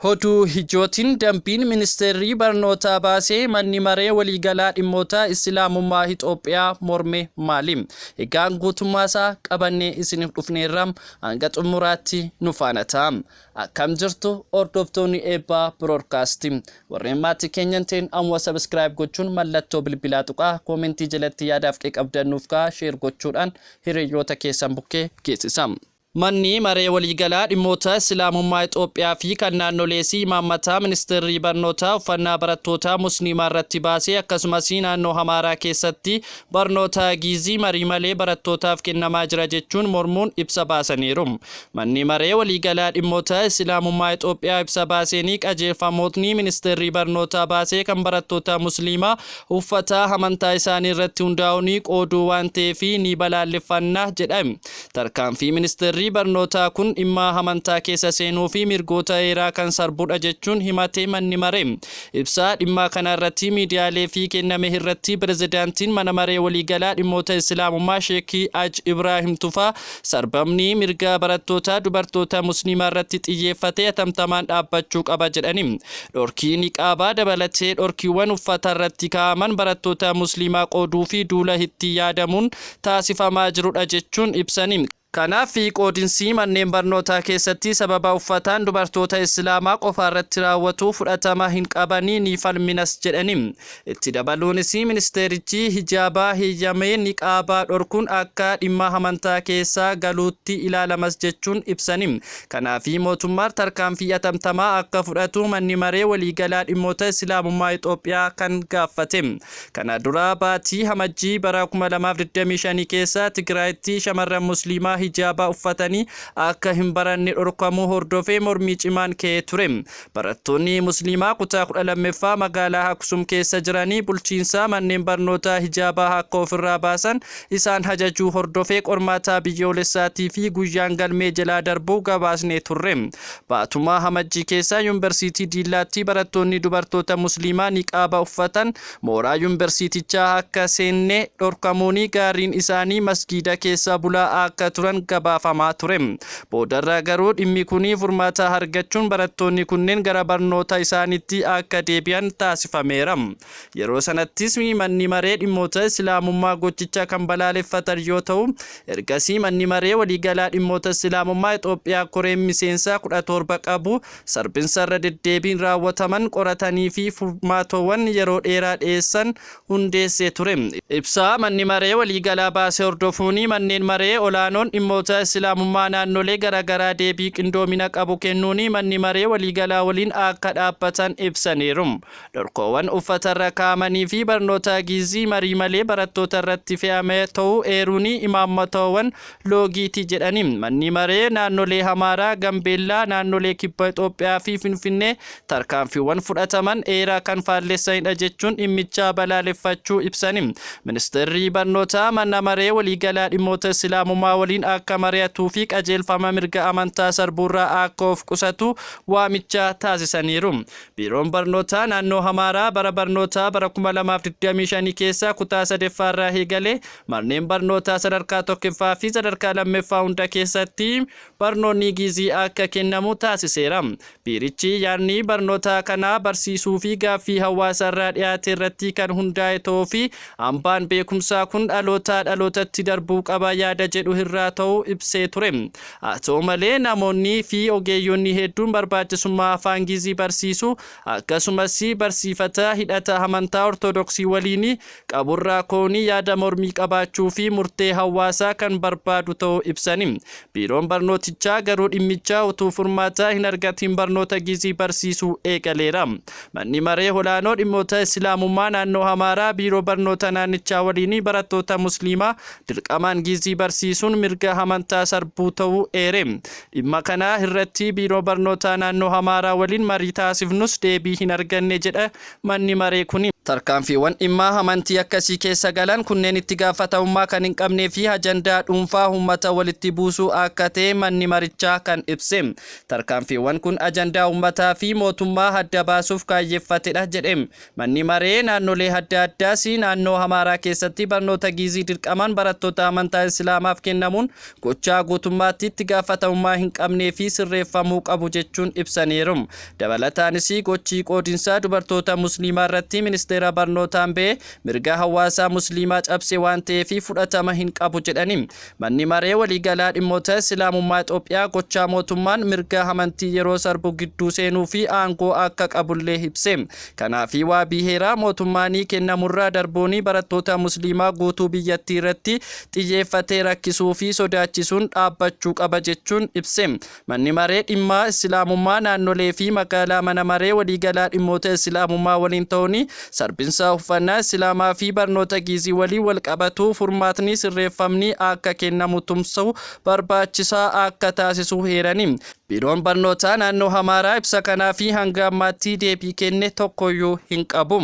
Hoduu hijootiin dambiin ministeerri barnootaa baasee manni maree waliigalaa dhimmoota Islaamummaa Itoophiyaa morme maali? Egaan guutummaa isaa qabannee isiniif dhufneerra hanga xumuraatti nu faana ta'a. Akkam jirtu hordoftoonni eebbaa broadcasting. Warreen maatii keenyan ta'an amma subscribe gochuun mallattoo bilbilaa tuqaa koomentii jalatti yaadaaf qabdannuuf share gochuudhaan hiriyoota keessan bukkee geessisa. Manni maree waliigalaa dhimmoota Islaamummaa Itoophiyaa fi kan naannoleesii imaammataa ministeerri barnootaa uffannaa barattoota musliimaa irratti baasee akkasumas naannoo Amaaraa keessatti barnoota giizii marii malee barattootaaf kennamaa jira jechuun mormuun ibsa baasaniiru. Manni maree waliigalaa dhimmoota Islaamummaa Itoophiyaa ibsa baaseenii qajeelfamootni ministeerri barnootaa baasee kan barattoota musliimaa uffata amantaa isaanii irratti hundaa'uun qooduu waan ta'eef ni balaaleffanna jedhame. Tarkaanfii ministeerri barnootaa kun dhimma amantaa keessa seenuu fi mirgoota heeraa kan sarbudha jechuun himate manni maree. Ibsa dhimma kana irratti miidiyaalee fi kenname irratti pirezidaantiin mana maree waliigalaa dhimmoota Islaamummaa Sheek Haji Ibrahim Tufaa sarbamni mirga barattoota dubartoota musliimaa irratti xiyyeeffatee atamtamaan dhaabbachuu qaba jedhani. Dhorkii niqaabaa dabalatee dhorkiiwwan uffata irratti kaa'aman barattoota musliimaa qooduu fi duula itti yaadamuun taasifamaa jirudha jechuun ibsani. Kanaaf qoodinsi manneen barnootaa keessatti sababa uffataan dubartoota Islaamaa qofa irratti raawwatu fudhatama hin qabanii ni falminas jedhani. Itti dabaluunis ministeerichi hijaabaa heeyyamee niqaabaa dhorkuun akka dhimma amantaa keessa galuutti ilaalamas jechuun ibsani. Kanaaf mootummaan tarkaanfii atamtamaa akka fudhatu manni maree waliigalaa dhimmoota Islaamummaa Itoophiyaa kan gaafate. Kana dura baatii Amajjii bara 2025 keessa Tigraayitti shamarran musliimaa hijaaba uffatanii akka hin baranne dhorkamuu hordofee mormii cimaan ka'ee ture. Barattoonni musliimaa kutaa 12ffaa magaalaa Aksum keessa jiranii bulchiinsa manneen barnootaa hijaabaa akka ofirraa baasan isaan ajajuu hordofee qormaataa biyyoolessaatii fi guyyaan galmee jalaa darbuu gabaasnee turre. Baatuma Amajjii keessa yuunivarsiitii Diillaatti barattoonni dubartoota musliimaa niqaaba uffatan mooraa yuunivarsiitichaa akka seenne dhorkamuun gaariin isaanii masgiida keessa bulaa akka turan gabaafamaa ture. Boodarraa garuu dhimmi kun furmaata argachuun barattoonni kunneen gara barnoota isaaniitti akka deebi'an taasifameera. Yeroo sanattis manni maree dhimmoota Islaamummaa gochicha kan balaaleffatan yoo ta'u, ergasii manni maree waliigalaa dhimmoota Islaamummaa Itoophiyaa koreen miseensa 17 qabu sarbinsa irra deddeebiin raawwataman qoratanii fi furmaatowwan yeroo dheeraa dhiyeessan hundeessee ture. Ibsa manni maree waliigalaa baasee hordofuun manneen maree olaanoon dhimmoota Islaamummaa naannolee garaagaraa deebii qindoomina qabu kennuun manni maree waliigalaa waliin akka dhaabbatan ibsaniiru. Dhorkoowwan uffatarra kaa'amanii fi barnoota giizii marii malee barattoota irratti fe'ame ta'uu eeruun imaammatoowwan loogiiti jedhani. Manni maree naannolee Amaaraa, Gambeellaa, naannolee kibba Itoophiyaa fi Finfinnee tarkaanfiiwwan fudhataman eeraa kan faallessanidha jechuun dhimmicha balaaleffachuu ibsani. Ministeerri barnootaa mana maree waliigalaa dhimmoota Islaamummaa waliin akka mari'atuu fi qajeelfama mirga amantaa sarbuurraa akka of qusatu waamicha taasisaniiru. Biiroon barnootaa naannoo Amaaraa bara barnootaa bara 2025 keessa kutaa 3ffaarraa eegalee manneen barnootaa sadarkaa tokkoffaa fi sadarkaa lammaffaa hunda keessatti barnoonni giizii akka kennamu taasiseera. Biirichi yaadni barnoota kanaa barsiisuu fi gaaffii hawaasarraa dhiyaate irratti kan hundaa'e ta'uu fi hambaan beekumsaa kun dhalootaa dhalootatti darbuu qaba yaada jedhu irraa ta'uu ibsee ture. Haa ta'u malee namoonni fi ogeeyyonni hedduun barbaachisummaa afaan giizii barsiisuu akkasumas barsiifata hidhata amantaa ortodoksii waliin qaburraa koonii yaada mormii qabaachuu fi murtee hawaasaa kan barbaadu ta'uu ibsani. Biiroon barnootichaa garuu dhimmicha utuu furmaata hin argatiin barnoota giizii barsiisuu eegaleera. Manni maree olaanoo dhimmoota Islaamummaa naannoo Amaaraa biiroo barnoota naannichaa waliin barattoota musliimaa dirqamaan giizii barsiisuun mirga amantaa sarbuu ta'uu eere. Dhimma kana irratti biiroo barnootaa naannoo Amaaraa waliin marii taasifnus deebii hin arganne jedha manni maree kun. Tarkaanfiiwwan dhimma amantii akkasii keessa galan kunneen itti gaafatamummaa kan hin qabnee fi ajandaa dhuunfaa uummata walitti buusuu akka ta'e manni marichaa kan ibse. Tarkaanfiiwwan kun ajandaa uummataa fi mootummaa adda baasuuf kaayyeeffatedha jedhe. Manni maree naannolee adda addaas naannoo Amaaraa keessatti barnoota giizii dirqamaan barattoota amantaa Islaamaaf kennamuun gochaa guutummaatti itti gaafatamummaa hin qabnee fi sirreeffamuu qabu jechuun ibsaniiru. Dabalataanis gochii qoodinsaa dubartoota musliimaa irratti ministeera barnootaan ba'e mirga hawaasaa musliimaa cabse waan ta'eef fudhatama hin qabu jedhani. Manni maree waliigalaa dhimmoota Islaamummaa Itoophiyaa gochaa mootummaan mirga amantii yeroo sarbu gidduu seenuu fi aangoo akka qabullee ibse. Kanaaf waabii heeraa mootummaanii kennamurraa darbuun barattoota musliimaa guutuu biyyattii irratti xiyyeeffatee rakkisuu fi sodaachisuun dhaabbachuu qaba jechuun ibse. Manni maree dhimma Islaamummaa naannolee fi magaalaa mana maree waliigalaa dhimmoota Islaamummaa waliin ta'uun sarbinsa uffannaa Islaamaa fi barnoota giizii waliin wal qabatu furmaatni sirreeffamni akka kennamu tumsuu barbaachisaa akka taasisu heerani. Biiroon barnootaa naannoo Amaaraa ibsa kanaa fi hanga ammaatti deebii kenne tokkoyyuu hin qabu.